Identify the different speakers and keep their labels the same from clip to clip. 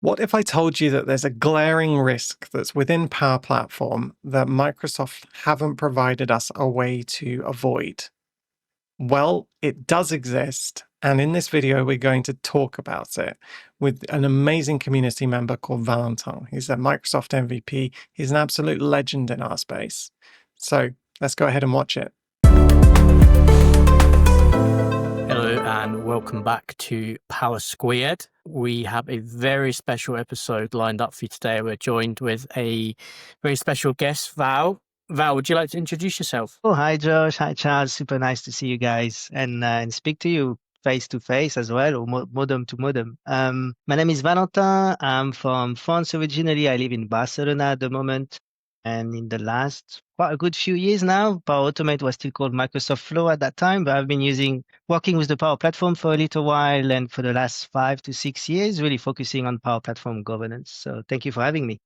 Speaker 1: What if I told you that there's a glaring risk that's within Power Platform that Microsoft haven't provided us a way to avoid? Well, it does exist. And in this video, we're going to talk about it with an amazing community member called Valentine. He's a Microsoft MVP. He's an absolute legend in our space. So let's go ahead and watch it.
Speaker 2: Hello and welcome back to Power Squared. We have a very special episode lined up for you today. We're joined with a very special guest, Val. Val, would you like to introduce yourself?
Speaker 3: Oh, hi, Josh. Hi, Charles. Super nice to see you guys and speak to you face to face as well, or modem to modem. My name is Valentin. I'm from France originally. I live in Barcelona at the moment. And in the last quite a good few years now, Power Automate was still called Microsoft Flow at that time, but I've been working with the Power Platform for a little while, and for the last 5 to 6 years, really focusing on Power Platform governance. So thank you for having me.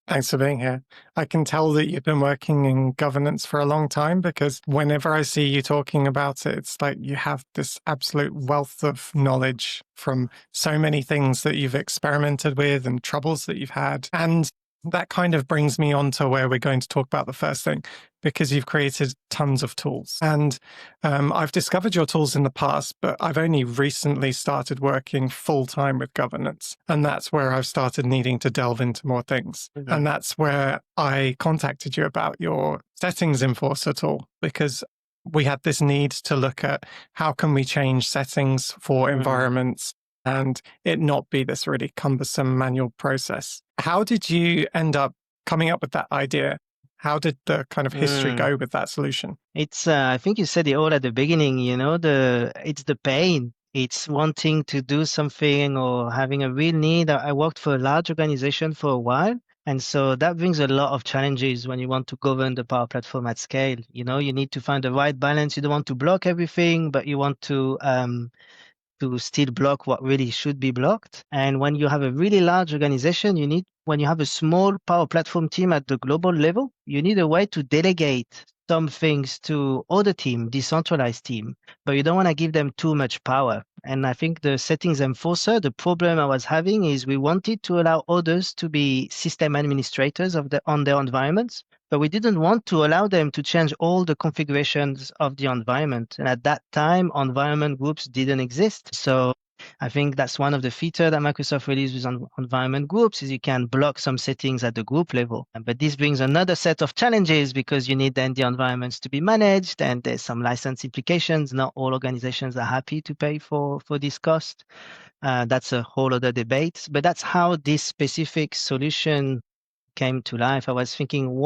Speaker 1: Thanks for being here. I can tell that you've been working in governance for a long time because whenever I see you talking about it, it's like you have this absolute wealth of knowledge from so many things that you've experimented with and troubles that you've had. And that kind of brings me on to where we're going to talk about the first thing, because you've created tons of tools. And I've discovered your tools in the past, but I've only recently started working full time with governance. And that's where I've started needing to delve into more things.
Speaker 3: Mhm.
Speaker 1: And that's where I contacted you about your settings enforcer tool, because we had this need to look at how can we change settings for environments and it not be this really cumbersome manual process. How did you end up coming up with that idea? How did the kind of history go with that solution?
Speaker 3: It's, I think you said it all at the beginning, it's the pain. It's wanting to do something or having a real need. I worked for a large organization for a while. And so that brings a lot of challenges when you want to govern the Power Platform at scale. You need to find the right balance. You don't want to block everything, but you want to still block what really should be blocked. And when you have a really large organization, when you have a small Power Platform team at the global level, you need a way to delegate some things to other team, decentralized team, but you don't want to give them too much power. And I think the settings enforcer, the problem I was having is we wanted to allow others to be system administrators on their environments, but we didn't want to allow them to change all the configurations of the environment. And at that time, environment groups didn't exist. So I think that's one of the features that Microsoft released with environment groups is you can block some settings at the group level. But this brings another set of challenges because you need then the environments to be managed and there's some license implications. Not all organizations are happy to pay for this cost. That's a whole other debate, but that's how this specific solution came to life. I was thinking,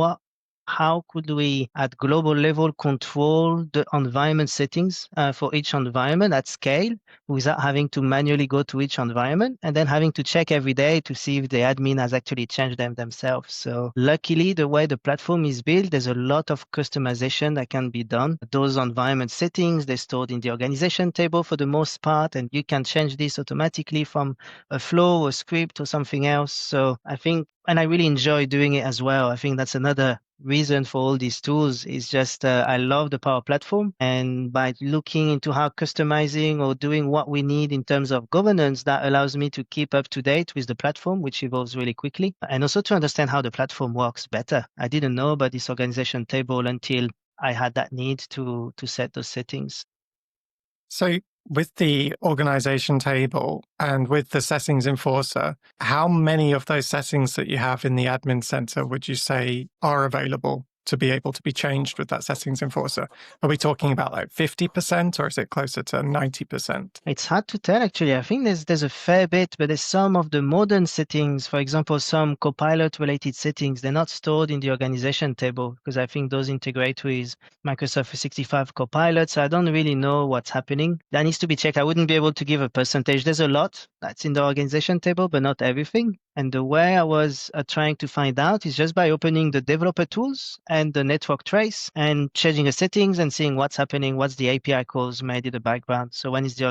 Speaker 3: how could we at global level control the environment settings for each environment at scale without having to manually go to each environment and then having to check every day to see if the admin has actually changed them themselves. So luckily, the way the platform is built, there's a lot of customization that can be done. Those environment settings, they're stored in the organization table for the most part, and you can change this automatically from a flow, a script, or something else. So I think, and I really enjoy doing it as well. I think that's another reason for all these tools is just I love the Power Platform, and by looking into how customizing or doing what we need in terms of governance, that allows me to keep up to date with the platform, which evolves really quickly, and also to understand how the platform works better. I didn't know about this organization table until I had that need to set those settings.
Speaker 1: So with the organization table and with the settings enforcer, how many of those settings that you have in the admin center would you say are available to be able to be changed with that settings enforcer? Are we talking about like 50% or is it closer to 90%?
Speaker 3: It's hard to tell, actually. I think there's a fair bit, but there's some of the modern settings, for example, some Copilot related settings, they're not stored in the organization table because I think those integrate with Microsoft 365 Copilot. So I don't really know what's happening. That needs to be checked. I wouldn't be able to give a percentage. There's a lot that's in the organization table, but not everything. And the way I was trying to find out is just by opening the developer tools and the network trace and changing the settings and seeing what's happening, what's the API calls made in the background. So when it's the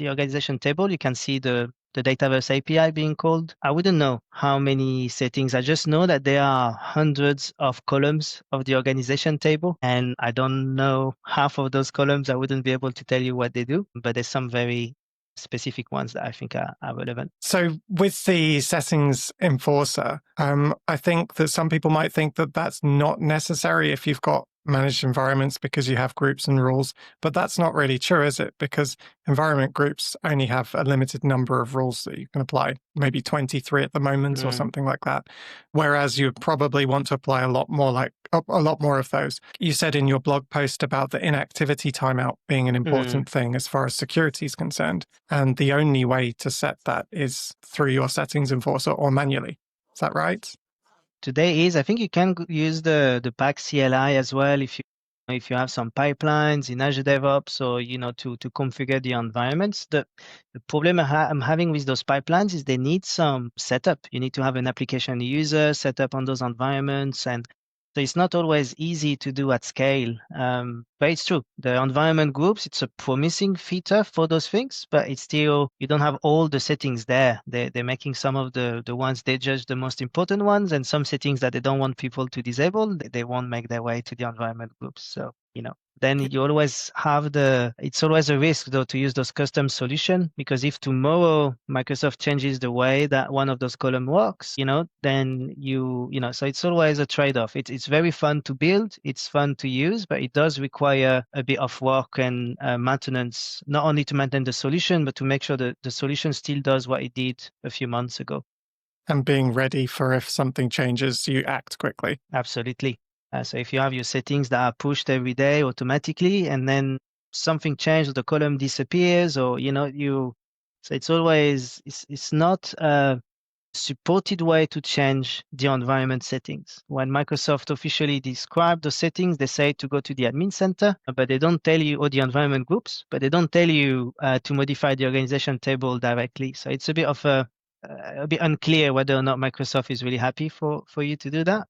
Speaker 3: organization table, you can see the Dataverse API being called. I wouldn't know how many settings. I just know that there are hundreds of columns of the organization table, and I don't know half of those columns. I wouldn't be able to tell you what they do, but there's some very specific ones that I think are relevant.
Speaker 1: So with the settings enforcer, I think that some people might think that that's not necessary if you've got managed environments because you have groups and rules, but that's not really true, is it? Because environment groups only have a limited number of rules that you can apply, maybe 23 at the moment or something like that. Whereas you probably want to apply a lot more of those. You said in your blog post about the inactivity timeout being an important thing as far as security is concerned. And the only way to set that is through your settings enforcer or manually. Is that right?
Speaker 3: Today I think you can use the pack CLI as well if you have some pipelines in Azure DevOps or to configure the environments. The problem I'm having with those pipelines is they need some setup. You need to have an application user set up on those environments, and so it's not always easy to do at scale. But it's true. The environment groups, it's a promising feature for those things, but it's still, you don't have all the settings there. They're making some of the ones they judge the most important ones, and some settings that they don't want people to disable, they won't make their way to the environment groups. So, then you always have it's always a risk though to use those custom solution, because if tomorrow Microsoft changes the way that one of those column works, then so it's always a trade-off. It's very fun to build, it's fun to use, but it does require a bit of work and maintenance, not only to maintain the solution, but to make sure that the solution still does what it did a few months ago.
Speaker 1: And being ready for if something changes, you act quickly.
Speaker 3: Absolutely. So if you have your settings that are pushed every day automatically, and then something changes, the column disappears, or so it's not a supported way to change the environment settings. When Microsoft officially described the settings, they say to go to the admin center, but they don't tell you, or the environment groups, but they don't tell you to modify the organization table directly. So it's a bit of a bit unclear whether or not Microsoft is really happy for you to do that.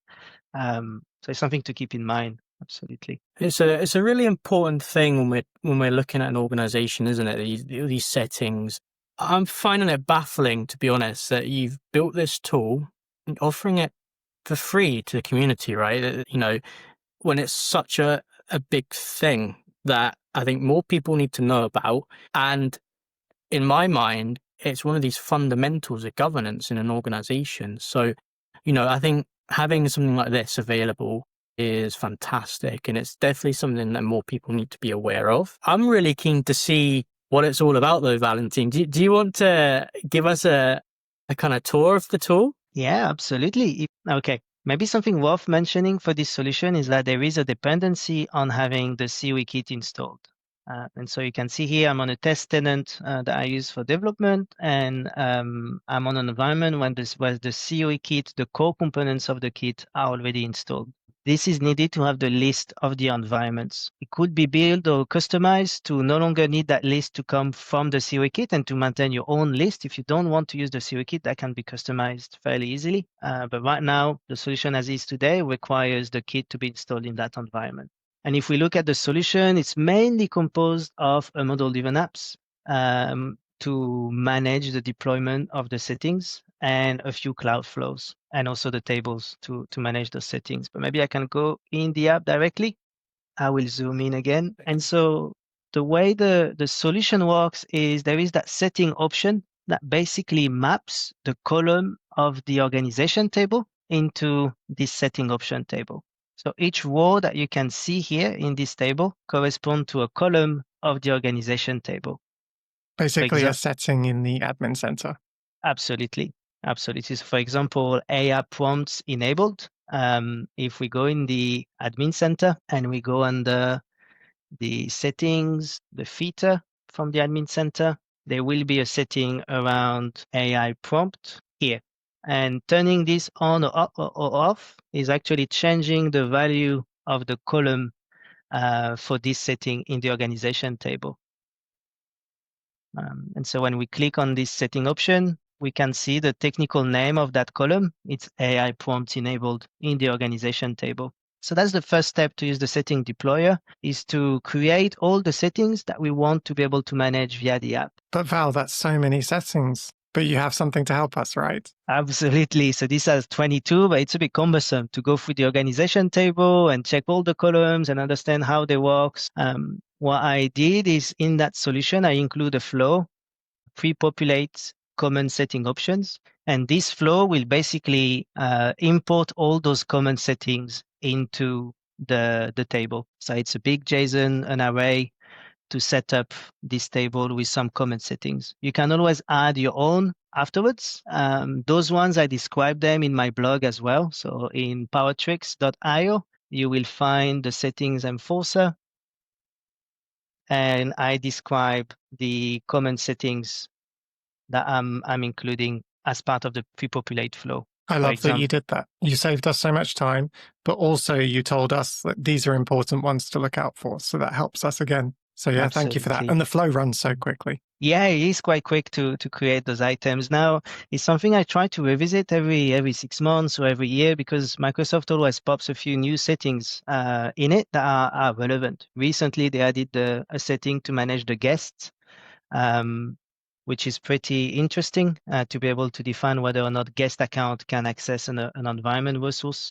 Speaker 3: So it's something to keep in mind. Absolutely.
Speaker 2: It's a really important thing when we're looking at an organization, isn't it? These settings. I'm finding it baffling, to be honest, that you've built this tool and offering it for free to the community, right? When it's such a big thing that I think more people need to know about. And in my mind, it's one of these fundamentals of governance in an organization. So, I think having something like this available is fantastic, and it's definitely something that more people need to be aware of. I'm really keen to see what it's all about, though, Valentine. Do you want to give us a kind of tour of the tool?
Speaker 3: Yeah, absolutely. Okay. Maybe something worth mentioning for this solution is that there is a dependency on having the COE kit installed. And so you can see here, I'm on a test tenant that I use for development, and I'm on an environment where the COE kit, the core components of the kit are already installed. This is needed to have the list of the environments. It could be built or customized to no longer need that list to come from the COE kit and to maintain your own list. If you don't want to use the COE kit, that can be customized fairly easily. But right now, the solution as is today requires the kit to be installed in that environment. And if we look at the solution, it's mainly composed of a model-driven apps to manage the deployment of the settings, and a few cloud flows, and also the tables to manage those settings. But maybe I can go in the app directly. I will zoom in again. And so the way the solution works is there is that setting option that basically maps the column of the organization table into this setting option table. So each row that you can see here in this table corresponds to a column of the organization table.
Speaker 1: Basically a setting in the admin center.
Speaker 3: Absolutely. Absolutely. So for example, AI prompts enabled. If we go in the admin center and we go under the settings, the feature from the admin center, there will be a setting around AI prompt here. And turning this on or off is actually changing the value of the column for this setting in the organization table. And so when we click on this setting option, we can see the technical name of that column. It's AI prompts enabled in the organization table. So that's the first step to use the setting deployer, is to create all the settings that we want to be able to manage via the app.
Speaker 1: But Val, that's so many settings. But you have something to help us, right?
Speaker 3: Absolutely. So this has 22, but it's a bit cumbersome to go through the organization table and check all the columns and understand how they work. What I did is in that solution, I include a flow pre-populate common setting options. And this flow will basically import all those common settings into the table. So it's a big JSON, an array to set up this table with some common settings. You can always add your own afterwards. Those ones, I describe them in my blog as well. So in powertricks.io, you will find the settings enforcer. And I describe the common settings that I'm including as part of the pre-populate flow.
Speaker 1: I love that you did that. You saved us so much time, but also you told us that these are important ones to look out for. So that helps us again. So yeah, Thank you for that. And the flow runs so quickly.
Speaker 3: Yeah, it is quite quick to create those items. Now, it's something I try to revisit every 6 months or every year because Microsoft always pops a few new settings in it that are relevant. Recently, they added a setting to manage the guests, which is pretty interesting to be able to define whether or not guest account can access an environment resource.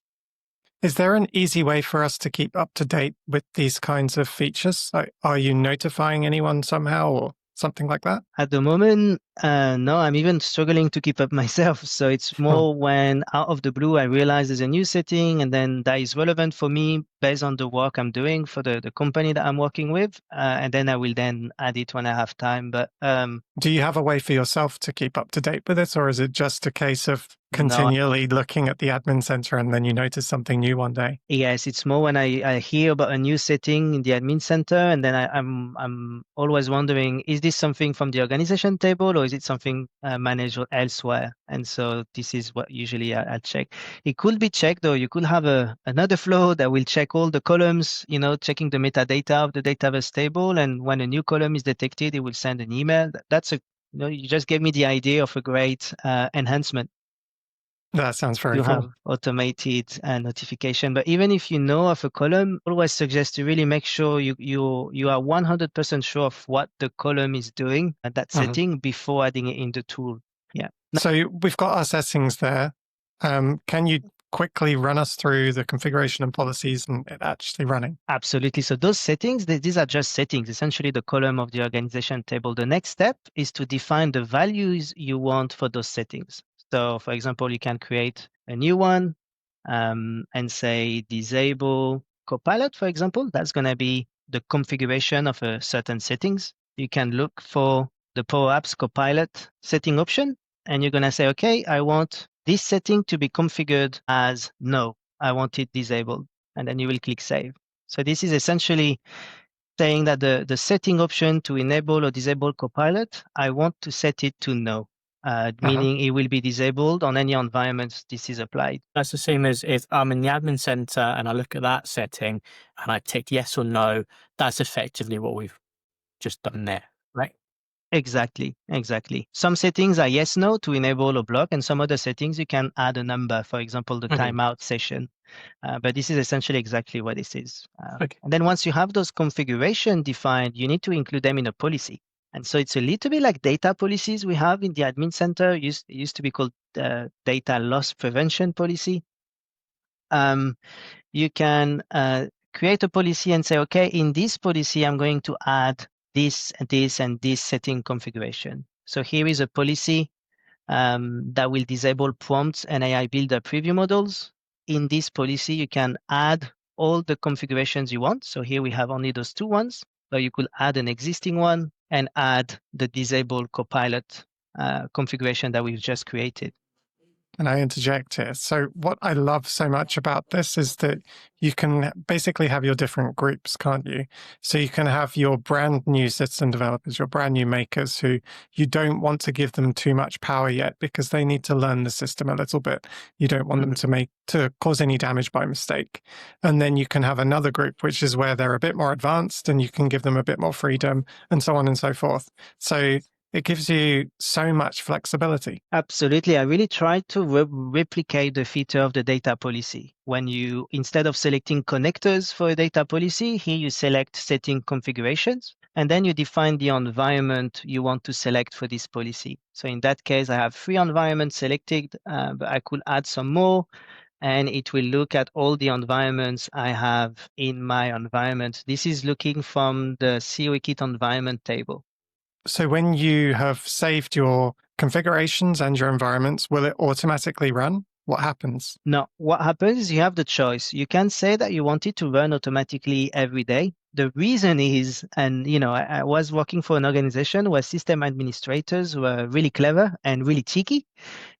Speaker 1: Is there an easy way for us to keep up to date with these kinds of features? Like, are you notifying anyone somehow or something like that?
Speaker 3: At the moment, no, I'm even struggling to keep up myself. So it's more when out of the blue, I realize there's a new setting and then that is relevant for me based on the work I'm doing for the company that I'm working with. And then I will then add it when I have time. But
Speaker 1: do you have a way for yourself to keep up to date with it? Or is it just a case of continually looking at the admin center and then you notice something new one day?
Speaker 3: Yes, it's more when I hear about a new setting in the admin center, and then I'm always wondering, is this something from the organization table or is it something managed elsewhere? And so this is what usually I check. It could be checked, though. You could have another flow that will check all the columns, checking the metadata of the database table, and when a new column is detected, it will send an email. That's you just gave me the idea of a great enhancement.
Speaker 1: That sounds very cool.
Speaker 3: You have automated notification, but even if you know of a column, always suggest to really make sure you are 100% sure of what the column is doing at that setting before adding it in the tool. Yeah.
Speaker 1: So we've got our settings there. Can you quickly run us through the configuration and policies and it actually running?
Speaker 3: Absolutely. So those settings, these are just settings, essentially the column of the organization table. The next step is to define the values you want for those settings. So for example, you can create a new one and say disable Copilot, for example. That's going to be the configuration of a certain settings. You can look for the Power Apps Copilot setting option, and you're going to say, okay, I want this setting to be configured as no. I want it disabled. And then you will click Save. So this is essentially saying that the setting option to enable or disable Copilot, I want to set it to no. Meaning it will be disabled on any environments this is applied.
Speaker 2: That's the same as if I'm in the admin center and I look at that setting and I tick yes or no, that's effectively what we've just done there, right?
Speaker 3: Exactly. Some settings are yes, no to enable or block, and some other settings you can add a number, for example, the timeout session. But this is essentially exactly what this is.
Speaker 2: Okay.
Speaker 3: And then once you have those configuration defined, you need to include them in a policy. And so it's a little bit like data policies we have in the admin center. It used to be called data loss prevention policy. You can create a policy and say, okay, in this policy, I'm going to add this, and this setting configuration. So here is a policy that will disable prompts and AI builder preview models. In this policy, you can add all the configurations you want. So here we have only those two ones, but you could add an existing one and add the disable Copilot configuration that we've just created.
Speaker 1: And I interject here. So what I love so much about this is that you can basically have your different groups, can't you? So you can have your brand new system developers, your brand new makers who you don't want to give them too much power yet because they need to learn the system a little bit. You don't want them to cause any damage by mistake. And then you can have another group, which is where they're a bit more advanced and you can give them a bit more freedom and so on and so forth. So it gives you so much flexibility.
Speaker 3: Absolutely. I really tried to replicate the feature of the data policy. When you, instead of selecting connectors for a data policy, here you select setting configurations, and then you define the environment you want to select for this policy. So in that case, I have 3 environments selected, but I could add some more, and it will look at all the environments I have in my environment. This is looking from the COE kit environment table.
Speaker 1: So when you have saved your configurations and your environments, will it automatically run? What happens?
Speaker 3: Now, what happens is you have the choice. You can say that you want it to run automatically every day. The reason is, and I was working for an organization where system administrators were really clever and really cheeky.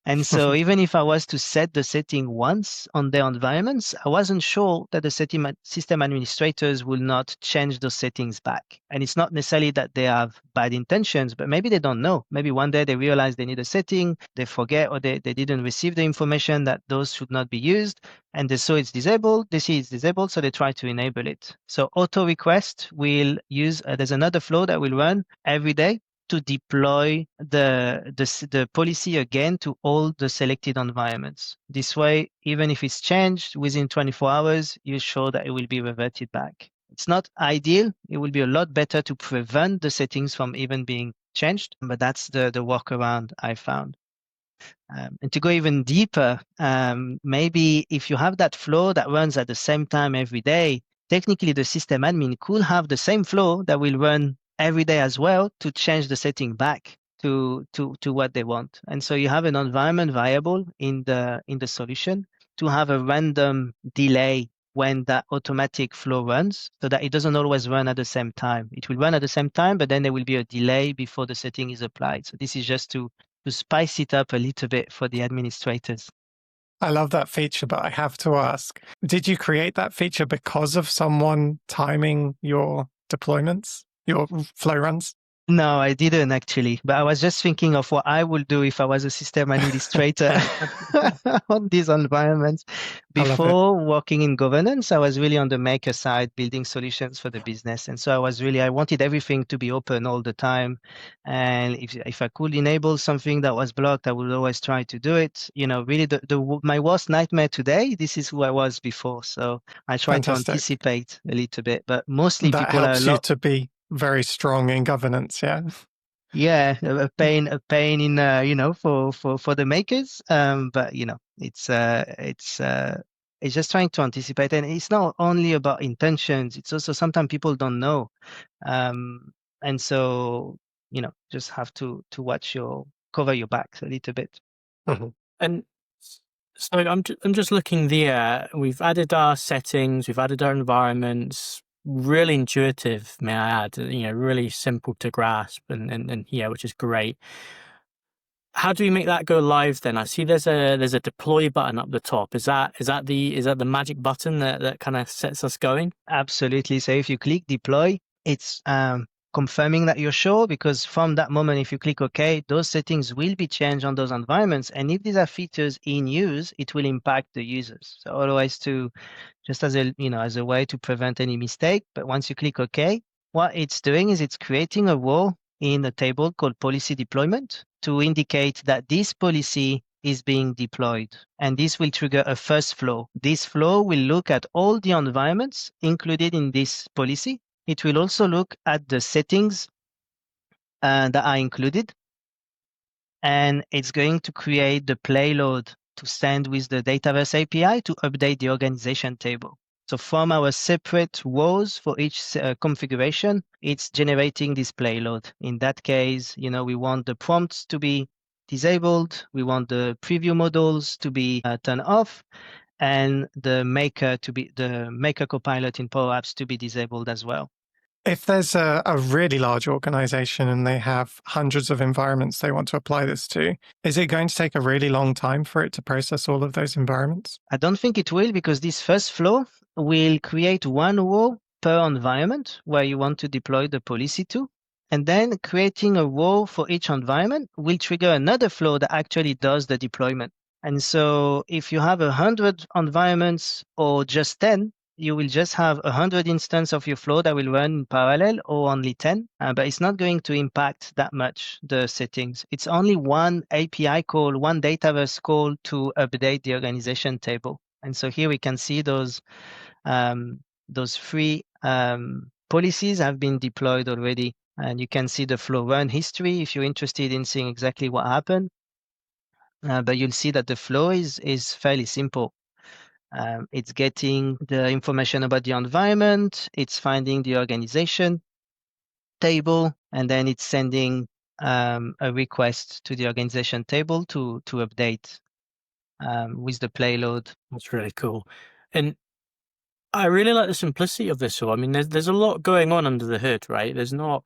Speaker 3: And so even if I was to set the setting once on their environments, I wasn't sure that the system administrators will not change those settings back. And it's not necessarily that they have bad intentions, but maybe they don't know. Maybe one day they realize they need a setting, they forget, or they didn't receive the information that those should not be used. And they saw it's disabled, they see it's disabled, so they try to enable it. So auto request will use, there's another flow that will run every day to deploy the policy again to all the selected environments. This way, even if it's changed within 24 hours, you're sure that it will be reverted back. It's not ideal. It will be a lot better to prevent the settings from even being changed, but that's the workaround I found. And to go even deeper, maybe if you have that flow that runs at the same time every day, technically the system admin could have the same flow that will run every day as well to change the setting back to what they want. And so you have an environment variable in the solution to have a random delay when that automatic flow runs, so that it doesn't always run at the same time. It will run at the same time, but then there will be a delay before the setting is applied. So this is just to spice it up a little bit for the administrators.
Speaker 1: I love that feature, but I have to ask, did you create that feature because of someone timing your deployments, your flow runs?
Speaker 3: No, I didn't actually, but I was just thinking of what I would do if I was a system administrator on these environments. Before working in governance, I was really on the maker side, building solutions for the business. And so I wanted everything to be open all the time. And if I could enable something that was blocked, I would always try to do it. Really my worst nightmare today, this is who I was before. So I try to anticipate a little bit, but mostly
Speaker 1: that
Speaker 3: people
Speaker 1: helps you to be very strong in governance.
Speaker 3: Yeah, a pain in for the makers. But it's just trying to anticipate, and it's not only about intentions. It's also sometimes people don't know, and so just have to cover your back a little bit.
Speaker 2: And so I'm just looking there. We've added our settings, we've added our environments. Really intuitive, may I add, really simple to grasp and yeah, which is great. How do we make that go live then? I see there's a deploy button up the top. Is that the magic button that kind of sets us going?
Speaker 3: Absolutely. So if you click deploy, it's confirming that you're sure, because from that moment, if you click OK, those settings will be changed on those environments. And if these are features in use, it will impact the users. So always just as a way to prevent any mistake. But once you click OK, what it's doing is it's creating a row in a table called policy deployment to indicate that this policy is being deployed. And this will trigger a first flow. This flow will look at all the environments included in this policy. It will also look at the settings that are included. And it's going to create the payload to send with the Dataverse API to update the organization table. So from our separate rows for each configuration, it's generating this payload. In that case, we want the prompts to be disabled. We want the preview models to be turned off, and the maker copilot in Power Apps to be disabled as well.
Speaker 1: If there's a really large organization and they have hundreds of environments they want to apply this to, is it going to take a really long time for it to process all of those environments?
Speaker 3: I don't think it will, because this first flow will create one row per environment where you want to deploy the policy to. And then creating a row for each environment will trigger another flow that actually does the deployment. And so if you have 100 environments or just 10, you will just have 100 instances of your flow that will run in parallel, or only 10, but it's not going to impact that much the settings. It's only one API call, one Dataverse call to update the organization table. And so here we can see those three policies have been deployed already. And you can see the flow run history if you're interested in seeing exactly what happened. But you'll see that the flow is fairly simple. It's getting the information about the environment, it's finding the organization, table, and then it's sending a request to the organization table to update with the payload.
Speaker 2: That's really cool. And I really like the simplicity of this tool. I mean, there's a lot going on under the hood, right? There's no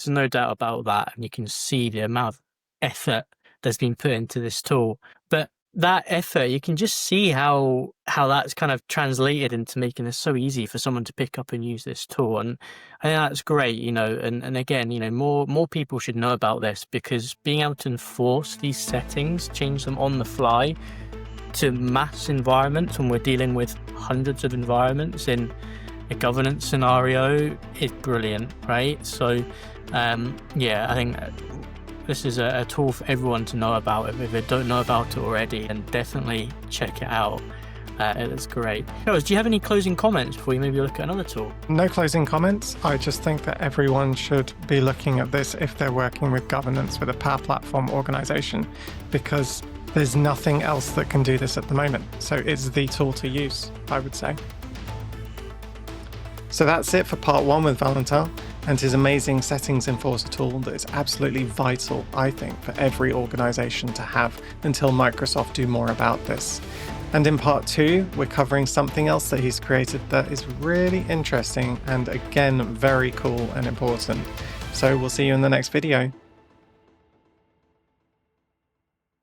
Speaker 2: doubt about that. And you can see the amount of effort that's been put into this tool. But that effort, you can just see how that's kind of translated into making this so easy for someone to pick up and use this tool. And I think that's great, and again, more people should know about this, because being able to enforce these settings, change them on the fly to mass environments when we're dealing with hundreds of environments in a governance scenario is brilliant, right? So I think this is a tool for everyone to know about if they don't know about it already, and definitely check it out. It's great. Do you have any closing comments before you maybe look at another tool?
Speaker 1: No closing comments. I just think that everyone should be looking at this if they're working with governance with a Power Platform organization, because there's nothing else that can do this at the moment. So it's the tool to use, I would say. So that's it for part 1 with Valentin and his amazing settings enforcer tool that is absolutely vital, I think, for every organization to have until Microsoft do more about this. And in part 2, we're covering something else that he's created that is really interesting and again, very cool and important. So we'll see you in the next video.